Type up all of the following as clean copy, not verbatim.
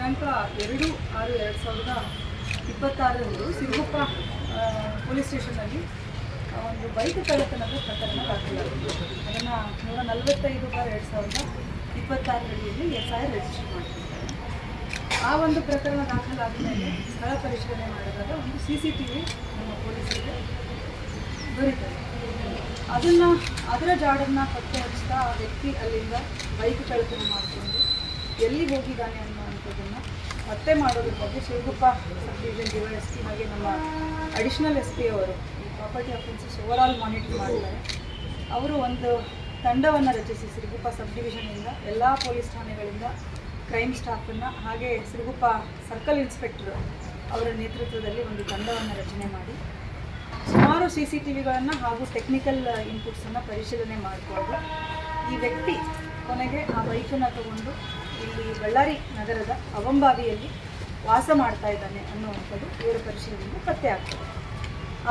ದಿನಾಂಕ 2/6/2026 ಸಿರುಗುಪ್ಪ ಪೊಲೀಸ್ ಸ್ಟೇಷನ್ನಲ್ಲಿ ಒಂದು ಬೈಕ್ ಕಳ್ಳತನದ ಪ್ರಕರಣ ದಾಖಲಾಗಿದೆ. ಅದನ್ನು 145/2026 ಅಡಿಯಲ್ಲಿ FIR ರಿಜಿಸ್ಟರ್ ಮಾಡಿದ್ದಾರೆ. ಆ ಒಂದು ಪ್ರಕರಣ ದಾಖಲಾದ ಮೇಲೆ ಸ್ಥಳ ಪರಿಶೀಲನೆ ಮಾಡಿದಾಗ ಒಂದು CCTV ನಮ್ಮ ಪೊಲೀಸರಿಗೆ ದೊರೀತದೆ. ಅದರ ಜಾಡನ್ನು ಪತ್ತೆ ಹಚ್ಚಿದ ಆ ವ್ಯಕ್ತಿ ಅಲ್ಲಿಂದ ಬೈಕ್ ಕಳ್ಳತನ ಮಾಡಿಕೊಂಡು ಎಲ್ಲಿ ಹೋಗಿದ್ದಾನೆ ಅನ್ನುವಂಥದ್ದನ್ನು ಪತ್ತೆ ಮಾಡೋದ್ರ ಬಗ್ಗೆ ಸಿರುಗುಪ್ಪ ಸಬ್ ಡಿವಿಷನ್ DYSP ಹಾಗೆ ನಮ್ಮ ಅಡಿಷನಲ್ SP ಅವರು ಈ ಪ್ರಾಪರ್ಟಿ ಅಫೆನ್ಸಸ್ ಓವರಾಲ್ ಮಾನಿಟರ್ ಮಾಡಿದ್ದಾರೆ. ಅವರು ಒಂದು ತಂಡವನ್ನು ರಚಿಸಿ ಸಿರುಗುಪ್ಪ ಸಬ್ ಡಿವಿಷನಿಂದ ಎಲ್ಲ ಪೊಲೀಸ್ ಠಾಣೆಗಳಿಂದ ಕ್ರೈಮ್ ಸ್ಟಾಫನ್ನು ಹಾಗೆ ಸಿರುಗುಪ್ಪ ಸರ್ಕಲ್ ಇನ್ಸ್ಪೆಕ್ಟರ್ ಅವರ ನೇತೃತ್ವದಲ್ಲಿ ಒಂದು ತಂಡವನ್ನು ರಚನೆ ಮಾಡಿ ಸುಮಾರು CCTVಗಳನ್ನು ಹಾಗೂ ಟೆಕ್ನಿಕಲ್ ಇನ್ಪುಟ್ಸನ್ನು ಪರಿಶೀಲನೆ ಮಾಡಿಕೊಂಡು ಈ ವ್ಯಕ್ತಿ ಕೊನೆಗೆ ಆ ಬೈಕನ್ನು ತಗೊಂಡು ಇಲ್ಲಿ ಬಳ್ಳಾರಿ ನಗರದ ಅವಂಬಾವಿಯಲ್ಲಿ ವಾಸ ಮಾಡ್ತಾ ಇದ್ದಾನೆ ಅನ್ನುವಂಥದ್ದು ಇವರ ಪರಿಶೀಲನೆಯಿಂದ ಪತ್ತೆ ಆಗ್ತದೆ.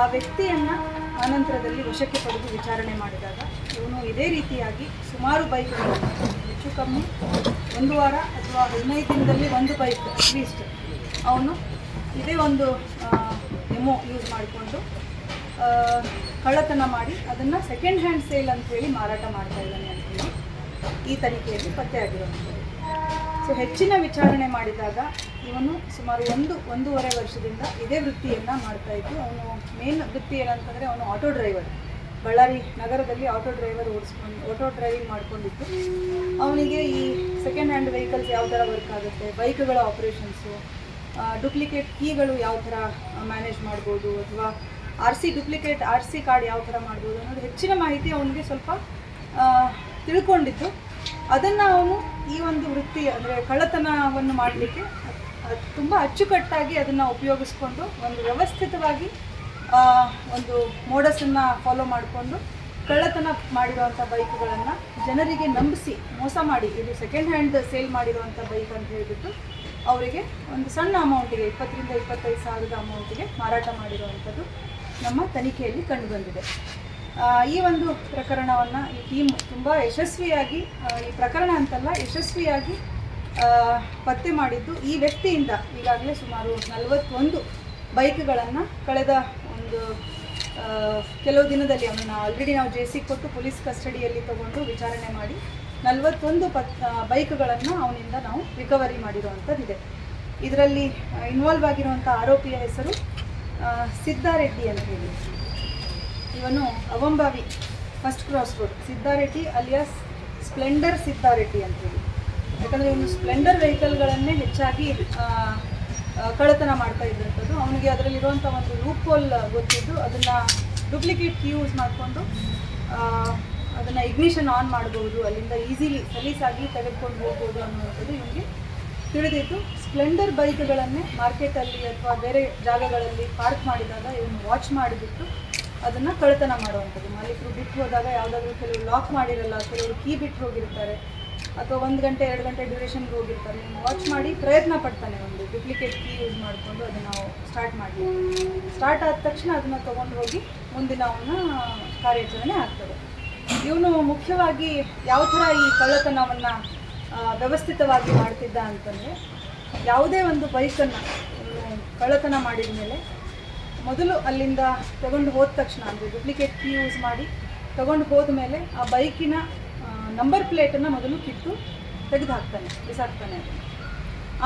ಆ ವ್ಯಕ್ತಿಯನ್ನು ಆನಂತರದಲ್ಲಿ ವಶಕ್ಕೆ ಪಡೆದು ವಿಚಾರಣೆ ಮಾಡಿದಾಗ ಇವನು ಇದೇ ರೀತಿಯಾಗಿ ಸುಮಾರು ಬೈಕ್ಗಳನ್ನು ಹೆಚ್ಚು ಕಮ್ಮಿ 1 ವಾರ ಅಥವಾ 15 ದಿನದಲ್ಲಿ ಒಂದು ಬೈಕ್ ಅಟ್ಲೀಸ್ಟ್ ಅವನು ಇದೇ ಒಂದು ಡೆಮೋ ಯೂಸ್ ಮಾಡಿಕೊಂಡು ಕಳ್ಳತನ ಮಾಡಿ ಅದನ್ನು ಸೆಕೆಂಡ್ ಹ್ಯಾಂಡ್ ಸೇಲ್ ಅಂತೇಳಿ ಮಾರಾಟ ಮಾಡ್ತಾ ಇದ್ದಾನೆ ಅಂತೇಳಿ ಈ ತನಿಖೆಯಲ್ಲಿ ಪತ್ತೆಯಾಗಿರುವಂಥದ್ದು. ಸೊ ಹೆಚ್ಚಿನ ವಿಚಾರಣೆ ಮಾಡಿದಾಗ ಇವನು ಸುಮಾರು 1-1.5 ವರ್ಷದಿಂದ ಇದೇ ವೃತ್ತಿಯನ್ನು ಮಾಡ್ತಾ ಇದ್ದು. ಅವನು ಮೇನ್ ವೃತ್ತಿ ಏನಂತಂದರೆ ಅವನು ಆಟೋ ಡ್ರೈವರ್, ಬಳ್ಳಾರಿ ನಗರದಲ್ಲಿ ಆಟೋ ಡ್ರೈವಿಂಗ್ ಮಾಡ್ಕೊಂಡಿದ್ದು. ಅವನಿಗೆ ಈ ಸೆಕೆಂಡ್ ಹ್ಯಾಂಡ್ ವೆಹಿಕಲ್ಸ್ ಯಾವ ಥರ ವರ್ಕ್ ಆಗುತ್ತೆ, ಬೈಕ್ಗಳ ಆಪ್ರೇಷನ್ಸು, ಡೂಪ್ಲಿಕೇಟ್ ಕೀಗಳು ಯಾವ ಥರ ಮ್ಯಾನೇಜ್ ಮಾಡ್ಬೋದು, ಅಥವಾ ಡೂಪ್ಲಿಕೇಟ್ RC ಕಾರ್ಡ್ ಯಾವ ಥರ ಮಾಡ್ಬೋದು ಅನ್ನೋದು ಹೆಚ್ಚಿನ ಮಾಹಿತಿ ಅವನಿಗೆ ಸ್ವಲ್ಪ ತಿಳ್ಕೊಂಡಿದ್ದು. ಅದನ್ನು ಅವನು ಈ ಒಂದು ವೃತ್ತಿ ಅಂದರೆ ಕಳ್ಳತನವನ್ನು ಮಾಡಲಿಕ್ಕೆ ತುಂಬ ಅಚ್ಚುಕಟ್ಟಾಗಿ ಅದನ್ನು ಉಪಯೋಗಿಸ್ಕೊಂಡು ಒಂದು ವ್ಯವಸ್ಥಿತವಾಗಿ ಒಂದು ಮೋಡಸನ್ನು ಫಾಲೋ ಮಾಡಿಕೊಂಡು ಕಳ್ಳತನ ಮಾಡಿರುವಂಥ ಬೈಕ್ಗಳನ್ನು ಜನರಿಗೆ ನಂಬಿಸಿ ಮೋಸ ಮಾಡಿ ಇದು ಸೆಕೆಂಡ್ ಹ್ಯಾಂಡ್ ಸೇಲ್ ಮಾಡಿರುವಂಥ ಬೈಕ್ ಅಂತ ಹೇಳಿಬಿಟ್ಟು ಅವರಿಗೆ ಒಂದು ಸಣ್ಣ ಅಮೌಂಟಿಗೆ 20,000-25,000 ಸಾವಿರದ ಅಮೌಂಟಿಗೆ ಮಾರಾಟ ಮಾಡಿರುವಂಥದ್ದು ನಮ್ಮ ತನಿಖೆಯಲ್ಲಿ ಕಂಡುಬಂದಿದೆ. ಈ ಒಂದು ಪ್ರಕರಣವನ್ನು ಈ ಟೀಮ್ ತುಂಬ ಯಶಸ್ವಿಯಾಗಿ, ಈ ಪ್ರಕರಣ ಅಂತಲ್ಲ ಯಶಸ್ವಿಯಾಗಿ ಪತ್ತೆ ಮಾಡಿದ್ದು. ಈ ವ್ಯಕ್ತಿಯಿಂದ ಈಗಾಗಲೇ ಸುಮಾರು 41 ಬೈಕ್ಗಳನ್ನು ಕಳೆದ ಒಂದು ಕೆಲವು ದಿನದಲ್ಲಿ ಅವನನ್ನು ಆಲ್ರೆಡಿ ನಾವು JC ಕೊಟ್ಟು ಪೊಲೀಸ್ ಕಸ್ಟಡಿಯಲ್ಲಿ ತಗೊಂಡು ವಿಚಾರಣೆ ಮಾಡಿ 41 ಬೈಕ್ಗಳನ್ನು ಅವನಿಂದ ನಾವು ರಿಕವರಿ ಮಾಡಿರುವಂಥದ್ದಿದೆ. ಇದರಲ್ಲಿ ಇನ್ವಾಲ್ವ್ ಆಗಿರುವಂಥ ಆರೋಪಿಯ ಹೆಸರು ಸಿದ್ದಾರೆಡ್ಡಿ ಅಂತ ಹೇಳಿ. ಇವನು Avambavi first cross road Siddareddy alias Splendor Siddareddy ಅಂತೇಳಿ. ಯಾಕಂದರೆ ಇವನು ಸ್ಪ್ಲೆಂಡರ್ ವೆಹಿಕಲ್ಗಳನ್ನೇ ಹೆಚ್ಚಾಗಿ ಕಳ್ಳತನ ಮಾಡ್ತಾ ಇದ್ದಂಥದ್ದು. ಅವನಿಗೆ ಅದರಲ್ಲಿರುವಂಥ ಒಂದು ಲೂಪ್ ಹೋಲ್ ಗೊತ್ತಿದ್ದು ಅದನ್ನು ಡೂಪ್ಲಿಕೇಟ್ ಕೀ ಯೂಸ್ ಮಾಡಿಕೊಂಡು ಅದನ್ನು ಇಗ್ನಿಷನ್ ಆನ್ ಮಾಡ್ಬೋದು, ಅಲ್ಲಿಂದ ಈಸಿಲಿ ಸಲೀಸಾಗಿ ತೆಗೆದುಕೊಂಡು ಹೋಗ್ಬೋದು ಅನ್ನುವಂಥದ್ದು ಇವನಿಗೆ ತಿಳಿದಿದ್ದು. ಸ್ಪ್ಲೆಂಡರ್ ಬೈಕ್ಗಳನ್ನೇ ಮಾರ್ಕೆಟಲ್ಲಿ ಅಥವಾ ಬೇರೆ ಜಾಗಗಳಲ್ಲಿ ಪಾರ್ಕ್ ಮಾಡಿದಾಗ ಇವನು ವಾಚ್ ಮಾಡಿಬಿಟ್ಟು ಅದನ್ನು ಕಳ್ಳತನ ಮಾಡುವಂಥದ್ದು. ಮಾಲೀಕರು ಬಿಟ್ಟು ಹೋದಾಗ ಯಾವುದಾದ್ರೂ ಕೆಲವರು ಲಾಕ್ ಮಾಡಿರಲ್ಲ, ಕೆಲವರು ಕೀ ಬಿಟ್ಟು ಹೋಗಿರ್ತಾರೆ, ಅಥವಾ 1 ಗಂಟೆ 2 ಗಂಟೆ ಡ್ಯೂರೇಷನ್ಗೆ ಹೋಗಿರ್ತಾರೆ. ಇವನು ವಾಚ್ ಮಾಡಿ ಪ್ರಯತ್ನ ಪಡ್ತಾನೆ ಒಂದು ಡೂಪ್ಲಿಕೇಟ್ ಕೀ ಯೂಸ್ ಮಾಡಿಕೊಂಡು ಅದನ್ನು ಸ್ಟಾರ್ಟ್ ಆದ ತಕ್ಷಣ ಅದನ್ನು ತೊಗೊಂಡು ಹೋಗಿ ಮುಂದಿನ ಅವನ ಕಾರ್ಯಾಚರಣೆ ಆಗ್ತದೆ. ಇವನು ಮುಖ್ಯವಾಗಿ ಯಾವ ಥರ ಈ ಕಳ್ಳತನವನ್ನು ವ್ಯವಸ್ಥಿತವಾಗಿ ಮಾಡ್ತಿದ್ದ ಅಂತಂದರೆ, ಯಾವುದೇ ಒಂದು ಬೈಕನ್ನು ಕಳ್ಳತನ ಮಾಡಿದ ಮೇಲೆ ಮೊದಲು ಅಲ್ಲಿಂದ ತಗೊಂಡು ಹೋದ ತಕ್ಷಣ ಅಂದರೆ ಡೂಪ್ಲಿಕೇಟ್ ಕೀ ಯೂಸ್ ಮಾಡಿ ತಗೊಂಡು ಹೋದ ಮೇಲೆ ಆ ಬೈಕಿನ ನಂಬರ್ ಪ್ಲೇಟನ್ನು ಮೊದಲು ಕಿತ್ತು ತೆಗೆದು ಬಿಸಾಕ್ತಾನೆ.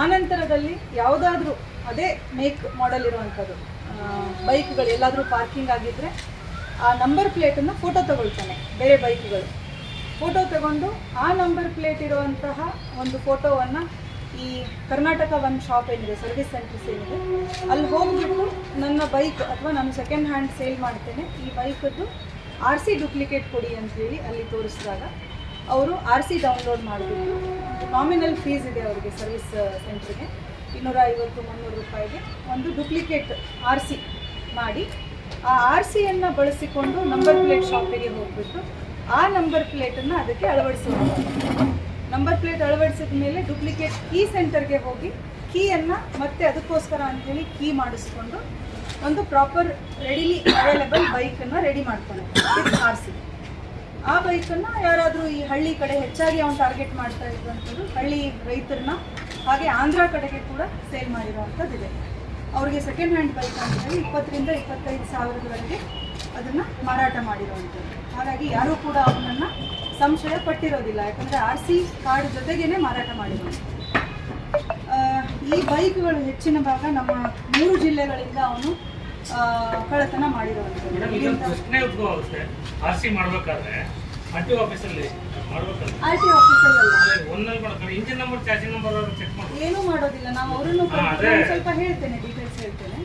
ಆನಂತರದಲ್ಲಿ ಯಾವುದಾದ್ರೂ ಅದೇ ಮೇಕ್ ಮಾಡೆಲ್ ಇರುವಂಥದ್ದು ಬೈಕ್ಗಳು ಎಲ್ಲಾದರೂ ಪಾರ್ಕಿಂಗ್ ಆಗಿದ್ದರೆ ಆ ನಂಬರ್ ಪ್ಲೇಟನ್ನು ಫೋಟೋ ತಗೊಳ್ತಾನೆ. ಬೇರೆ ಬೈಕ್ಗಳು ಫೋಟೋ ತಗೊಂಡು ಆ ನಂಬರ್ ಪ್ಲೇಟ್ ಇರುವಂತಹ ಒಂದು ಫೋಟೋವನ್ನು ಈ ಕರ್ನಾಟಕ ಒಂದು ಶಾಪ್ ಏನಿದೆ, ಸರ್ವಿಸ್ ಸೆಂಟರ್ಸ್ ಏನಿದೆ, ಅಲ್ಲಿ ಹೋಗಿಬಿಟ್ಟು ನನ್ನ ಬೈಕ್ ಅಥವಾ ನಾನು ಸೆಕೆಂಡ್ ಹ್ಯಾಂಡ್ ಸೇಲ್ ಮಾಡ್ತೇನೆ, ಈ ಬೈಕದ್ದು RC ಡೂಪ್ಲಿಕೇಟ್ ಕೊಡಿ ಅಂತೇಳಿ ಅಲ್ಲಿ ತೋರಿಸಿದಾಗ ಅವರು RC ಡೌನ್ಲೋಡ್ ಮಾಡಿಬಿಟ್ಟು ನಾಮಿನಲ್ ಫೀಸ್ ಇದೆ ಅವರಿಗೆ ಸರ್ವಿಸ್ ಸೆಂಟ್ರಿಗೆ 250-300 ರೂಪಾಯಿಗೆ ಒಂದು ಡೂಪ್ಲಿಕೇಟ್ RC ಮಾಡಿ ಆ RCಯನ್ನು ಬಳಸಿಕೊಂಡು ನಂಬರ್ ಪ್ಲೇಟ್ ಶಾಪಿಗೆ ಹೋಗ್ಬಿಟ್ಟು ಆ ನಂಬರ್ ಪ್ಲೇಟನ್ನು ಅದಕ್ಕೆ ಅಳವಡಿಸುವಂಥದ್ದು. ನಂಬರ್ ಪ್ಲೇಟ್ ಅಳವಡಿಸಿದ ಮೇಲೆ ಡೂಪ್ಲಿಕೇಟ್ ಕೀ ಸೆಂಟರ್ಗೆ ಹೋಗಿ ಕೀಯನ್ನು ಮತ್ತೆ ಅದಕ್ಕೋಸ್ಕರ ಅಂಥೇಳಿ ಕೀ ಮಾಡಿಸ್ಕೊಂಡು ಒಂದು ಪ್ರಾಪರ್ ರೆಡಿಲಿ ಅವೈಲೇಬಲ್ ಬೈಕನ್ನು ರೆಡಿ ಮಾಡ್ತಾನೆ ವಿತ್ RC. ಆ ಬೈಕನ್ನು ಯಾರಾದರೂ ಈ ಹಳ್ಳಿ ಕಡೆ ಹೆಚ್ಚಾಗಿ ಅವನು ಟಾರ್ಗೆಟ್ ಮಾಡ್ತಾ ಇದ್ದಂಥದ್ದು ಹಳ್ಳಿ ರೈತರನ್ನ ಹಾಗೆ ಆಂಧ್ರ ಕಡೆಗೆ ಕೂಡ ಸೇಲ್ ಮಾಡಿರುವಂಥದ್ದಿದೆ. ಅವರಿಗೆ ಸೆಕೆಂಡ್ ಹ್ಯಾಂಡ್ ಬೈಕ್ ಅಂತ ಹೇಳಿ 20,000 ರಿಂದ 25,000 ಅದನ್ನು ಮಾರಾಟ ಮಾಡಿರುವಂಥದ್ದು. ಹಾಗಾಗಿ ಯಾರೂ ಕೂಡ ಅವನನ್ನು ಸಂಶಯ ಪಟ್ಟಿರೋದಿಲ್ಲ, ಯಾಕಂದರೆ RC ಕಾರ್ಡ್ ಜೊತೆಗೇ ಮಾರಾಟ ಮಾಡಿರೋದು. ಈ ಬೈಕ್ಗಳು ಹೆಚ್ಚಿನ ಭಾಗ ನಮ್ಮ 3 ಜಿಲ್ಲೆಗಳಿಂದ ಅವನು ಕಳ್ಳತನ ಮಾಡಿರುವಂಥದ್ದು. RT ಆಫೀಸಲ್ಲಲ್ಲ, ಏನೂ ಮಾಡೋದಿಲ್ಲ. ನಾವು ಅವರನ್ನು ಸ್ವಲ್ಪ ಹೇಳ್ತೇನೆ, ಡೀಟೇಲ್ಸ್ ಹೇಳ್ತೇನೆ.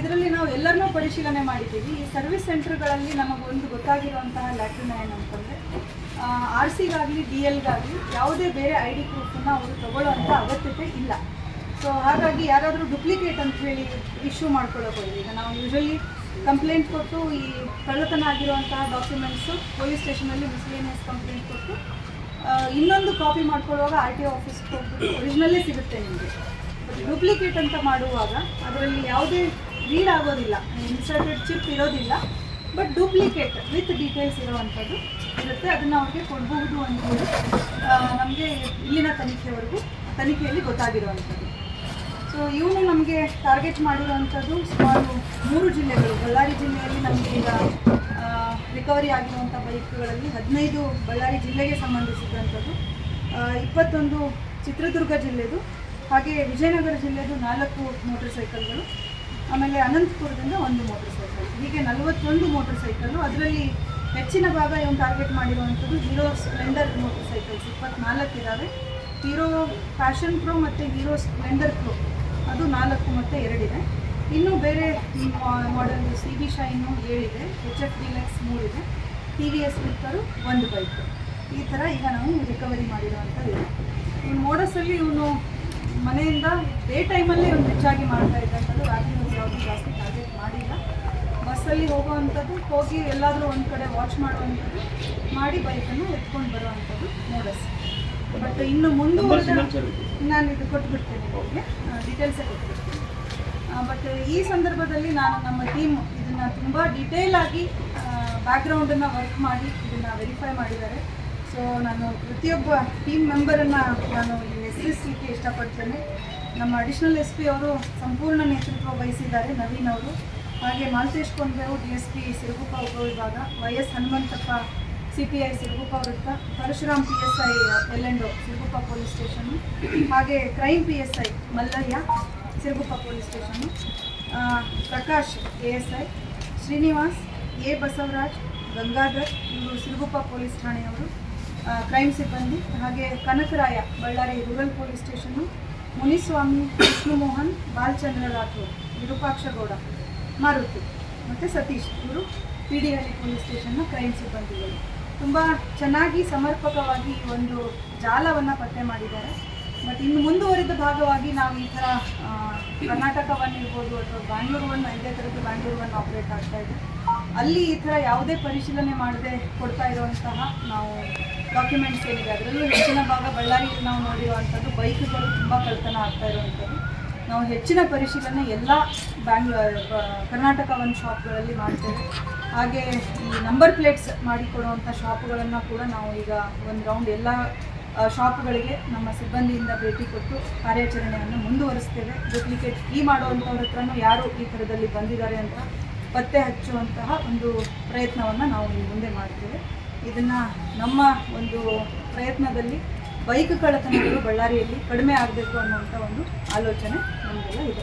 ಇದರಲ್ಲಿ ನಾವು ಎಲ್ಲರನ್ನೂ ಪರಿಶೀಲನೆ ಮಾಡಿದ್ದೀವಿ. ಈ ಸರ್ವಿಸ್ ಸೆಂಟರ್ಗಳಲ್ಲಿ ನಮಗೊಂದು ಗೊತ್ತಾಗಿರುವಂತಹ ಲ್ಯಾಟ್ರಿನ್ ಏನಂತಂದರೆ, RCಗಾಗಲಿ DLಗಾಗಲಿ ಯಾವುದೇ ಬೇರೆ ID ಪ್ರೂಫನ್ನು ಅವರು ತಗೊಳ್ಳೋಂಥ ಅಗತ್ಯತೆ ಇಲ್ಲ. ಸೊ ಹಾಗಾಗಿ ಯಾರಾದರೂ ಡುಪ್ಲಿಕೇಟ್ ಅಂತ ಹೇಳಿ ಇಶ್ಯೂ ಮಾಡ್ಕೊಳ್ಳೋಬೋದು. ಈಗ ನಾವು ಯೂಶಲಿ ಕಂಪ್ಲೇಂಟ್ ಕೊಟ್ಟು ಈ ಕಳ್ಳತನ ಆಗಿರುವಂತಹ ಡಾಕ್ಯುಮೆಂಟ್ಸು ಪೊಲೀಸ್ ಸ್ಟೇಷನಲ್ಲಿ ಮಿಸ್ಲೇನಿಯಸ್ ಕಂಪ್ಲೇಂಟ್ ಕೊಟ್ಟು ಇನ್ನೊಂದು ಕಾಪಿ ಮಾಡ್ಕೊಳ್ಳುವಾಗ RTO ಆಫೀಸ್ಗೆ ಹೋಗ್ಬಿಟ್ಟು ಒರಿಜಿನಲ್ಲೇ ಸಿಗುತ್ತೆ ನಿಮಗೆ. ಬಟ್ ಡುಪ್ಲಿಕೇಟ್ ಅಂತ ಮಾಡುವಾಗ ಅದರಲ್ಲಿ ಯಾವುದೇ ರೀಡ್ ಆಗೋದಿಲ್ಲ, ಇನ್ಸರ್ಟೆಡ್ ಚಿಪ್ ಇರೋದಿಲ್ಲ, ಬಟ್ ಡೂಪ್ಲಿಕೇಟ್ ವಿತ್ ಡೀಟೇಲ್ಸ್ ಇರುವಂಥದ್ದು ಇರುತ್ತೆ. ಅದನ್ನು ಅವ್ರಿಗೆ ಕೊಡಬಹುದು ಅಂತ ಹೇಳಿ ನಮಗೆ ಇಲ್ಲಿನ ತನಿಖೆಯಲ್ಲಿ ಗೊತ್ತಾಗಿರುವಂಥದ್ದು. ಸೊ ಇವನು ನಮಗೆ ಟಾರ್ಗೆಟ್ ಮಾಡಿರುವಂಥದ್ದು ಸುಮಾರು 3 ಜಿಲ್ಲೆಗಳು. ಬಳ್ಳಾರಿ ಜಿಲ್ಲೆಯಲ್ಲಿ ನಮಗೆ ಈಗ ರಿಕವರಿ ಆಗಿರುವಂಥ ಬೈಕ್ಗಳಲ್ಲಿ 15 ಬಳ್ಳಾರಿ ಜಿಲ್ಲೆಗೆ ಸಂಬಂಧಿಸಿದಂಥದ್ದು, 21 ಚಿತ್ರದುರ್ಗ ಜಿಲ್ಲೆದು, ಹಾಗೆ ವಿಜಯನಗರ ಜಿಲ್ಲೆದು 4 ಮೋಟರ್ ಸೈಕಲ್ಗಳು, ಆಮೇಲೆ ಅನಂತಪುರದಿಂದ 1 ಮೋಟರ್ ಸೈಕಲ್, ಹೀಗೆ 41 ಮೋಟರ್ ಸೈಕಲ್ಲು. ಅದರಲ್ಲಿ ಹೆಚ್ಚಿನ ಭಾಗ ಇವನು ಟಾರ್ಗೆಟ್ ಮಾಡಿರುವಂಥದ್ದು ಹೀರೋ ಸ್ಪ್ಲೆಂಡರ್ ಮೋಟರ್ ಸೈಕಲ್ಸ್ 24 ಇದ್ದಾವೆ. ಹೀರೋ ಫ್ಯಾಷನ್ ಪ್ರೋ ಮತ್ತು ಹೀರೋ ಸ್ಪ್ಲೆಂಡರ್ ಪ್ರೋ ಅದು 4 ಮತ್ತು 2 ಇದೆ. ಇನ್ನೂ ಬೇರೆ ಮಾಡೆಲ್ CB ಶೈನು 7 ಇದೆ, HF ಡಿಲಕ್ಸ್ 3 ಇದೆ, TVS ವಿಕ್ಕರು 1 ಬೈಕ್. ಈ ಥರ ಈಗ ನಾವು ರಿಕವರಿ ಮಾಡಿರುವಂಥದ್ದು. ಈ ಮೋಡಸಲ್ಲಿ ಇವನು ಮನೆಯಿಂದ ಡೇ ಟೈಮಲ್ಲೇ ಇವನು ಹೆಚ್ಚಾಗಿ ಮಾಡ್ತಾ ಇದ್ದಂಥದ್ದು, ರಾತ್ರಿ ಹೊತ್ತು ಯಾವುದೂ ಜಾಸ್ತಿ ಟಾರ್ಗೆಟ್ ಮಾಡಿಲ್ಲ. ಬಸ್ಸಲ್ಲಿ ಹೋಗುವಂಥದ್ದು, ಹೋಗಿ ಎಲ್ಲಾದರೂ ಒಂದು ಕಡೆ ವಾಚ್ ಮಾಡುವಂಥದ್ದು ಮಾಡಿ ಬೈಕನ್ನು ಎತ್ಕೊಂಡು ಬರುವಂಥದ್ದು ಮೋಡಸ್. ಬಟ್ ಇನ್ನು ಮುಂದುವರೆದ ನಾನು ಇದು ಕೊಟ್ಬಿಡ್ತೇನೆ, ಹೋಗಿ ಡೀಟೇಲ್ಸೇ ಕೊಟ್ಬಿಡ್ತೀನಿ. ಬಟ್ ಈ ಸಂದರ್ಭದಲ್ಲಿ ನಾನು ನಮ್ಮ ಟೀಮ್ ಇದನ್ನು ತುಂಬ ಡೀಟೇಲಾಗಿ ಬ್ಯಾಕ್ಗ್ರೌಂಡನ್ನು ವರ್ಕ್ ಮಾಡಿ ಇದನ್ನು ವೆರಿಫೈ ಮಾಡಿದ್ದಾರೆ. ಸೊ ನಾನು ಪ್ರತಿಯೊಬ್ಬ ಟೀಮ್ ಮೆಂಬರನ್ನು ನಾನು ಹೆಸರಿಸಲಿಕ್ಕೆ ಇಷ್ಟಪಡ್ತೇನೆ. ನಮ್ಮ ಅಡಿಷನಲ್ SP ಅವರು ಸಂಪೂರ್ಣ ನೇತೃತ್ವ ವಹಿಸಿದ್ದಾರೆ, ನವೀನ್ ಅವರು. ಹಾಗೆ ಮಾಲ್ತೇಶ್ ಕೊಂಡ್ಬೇವು DSP ಸಿರುಗುಪ್ಪ ಉಪವಿಭಾಗ, YS ಹನುಮಂತಪ್ಪ CPI ಸಿರುಗುಪ್ಪ ವೃತ್ತ, Parashuram PSI L&O Siruguppa police station, ಹಾಗೆ crime PSI Mallayya Siruguppa police station, Prakash ASI, Srinivas A Basavaraj, Gangadhar ಇವರು ಸಿರುಗುಪ್ಪ ಪೊಲೀಸ್ ಠಾಣೆಯವರು ಕ್ರೈಮ್ ಸಿಬ್ಬಂದಿ, ಹಾಗೆ Kanakaraya Ballari rural police station, Muniswamy, Vishnumohan, Balachandra Rathod, Virupakshagowda, Maruti ಮತ್ತು ಸತೀಶ್ ಇವರು PD ಹಳ್ಳಿ ಪೊಲೀಸ್ ಸ್ಟೇಷನ್ನ ಕ್ರೈಮ್ ಸಿಬ್ಬಂದಿಗಳು. ತುಂಬ ಚೆನ್ನಾಗಿ ಸಮರ್ಪಕವಾಗಿ ಈ ಒಂದು ಜಾಲವನ್ನು ಪತ್ತೆ ಮಾಡಿದ್ದಾರೆ. ಬಟ್ ಇನ್ನು ಮುಂದುವರಿದ ಭಾಗವಾಗಿ ನಾವು ಈ ಥರ ಕರ್ನಾಟಕ 1 ಇರ್ಬೋದು ಅಥವಾ ಬ್ಯಾಂಗ್ಳೂರು 1, ಇದೇ ಥರದ್ದು ಬ್ಯಾಂಗ್ಳೂರು 1 ಆಪ್ರೇಟ್ ಆಗ್ತಾಯಿದೆ. ಅಲ್ಲಿ ಈ ಥರ ಯಾವುದೇ ಪರಿಶೀಲನೆ ಮಾಡದೆ ಕೊಡ್ತಾ ಇರುವಂತಹ ನಾವು ಡಾಕ್ಯುಮೆಂಟ್ಸ್ ಏನಿದೆ ಅದರಲ್ಲೂ ಹೆಚ್ಚಿನ ಭಾಗ ಬಳ್ಳಾರಿಯಲ್ಲಿ ನಾವು ನೋಡಿರುವಂಥದ್ದು ಬೈಕ್ಗಳು ತುಂಬ ಕಳ್ಳತನ ಆಗ್ತಾ ಇರುವಂಥದ್ದು. ನಾವು ಹೆಚ್ಚಿನ ಪರಿಶೀಲನೆ ಎಲ್ಲ ಕರ್ನಾಟಕ 1 ಶಾಪ್ಗಳಲ್ಲಿ ಮಾಡ್ತೇವೆ. ಹಾಗೆ ಈ ನಂಬರ್ ಪ್ಲೇಟ್ಸ್ ಮಾಡಿಕೊಡುವಂಥ ಶಾಪ್ಗಳನ್ನು ಕೂಡ ನಾವು ಈಗ ಒಂದು ರೌಂಡ್ ಎಲ್ಲ ಶಾಪ್ಗಳಿಗೆ ನಮ್ಮ ಸಿಬ್ಬಂದಿಯಿಂದ ಭೇಟಿ ಕೊಟ್ಟು ಕಾರ್ಯಾಚರಣೆಯನ್ನು ಮುಂದುವರಿಸ್ತೇವೆ. ಡೂಪ್ಲಿಕೇಟ್ ಕೀ ಮಾಡುವಂಥವ್ರ ಹತ್ರನೂ ಯಾರು ಈ ಥರದಲ್ಲಿ ಬಂದಿದ್ದಾರೆ ಅಂತ ಪತ್ತೆ ಹಚ್ಚುವಂತಹ ಒಂದು ಪ್ರಯತ್ನವನ್ನು ನಾವು ಮುಂದೆ ಮಾಡ್ತೇವೆ. ಇದನ್ನು ನಮ್ಮ ಒಂದು ಪ್ರಯತ್ನದಲ್ಲಿ ಬೈಕ್ ಕಳ್ಳತನಗಳು ಬಳ್ಳಾರಿಯಲ್ಲಿ ಕಡಿಮೆ ಆಗಬೇಕು ಅನ್ನುವಂಥ ಒಂದು ಆಲೋಚನೆ ನಮಗೆಲ್ಲ ಇದೆ.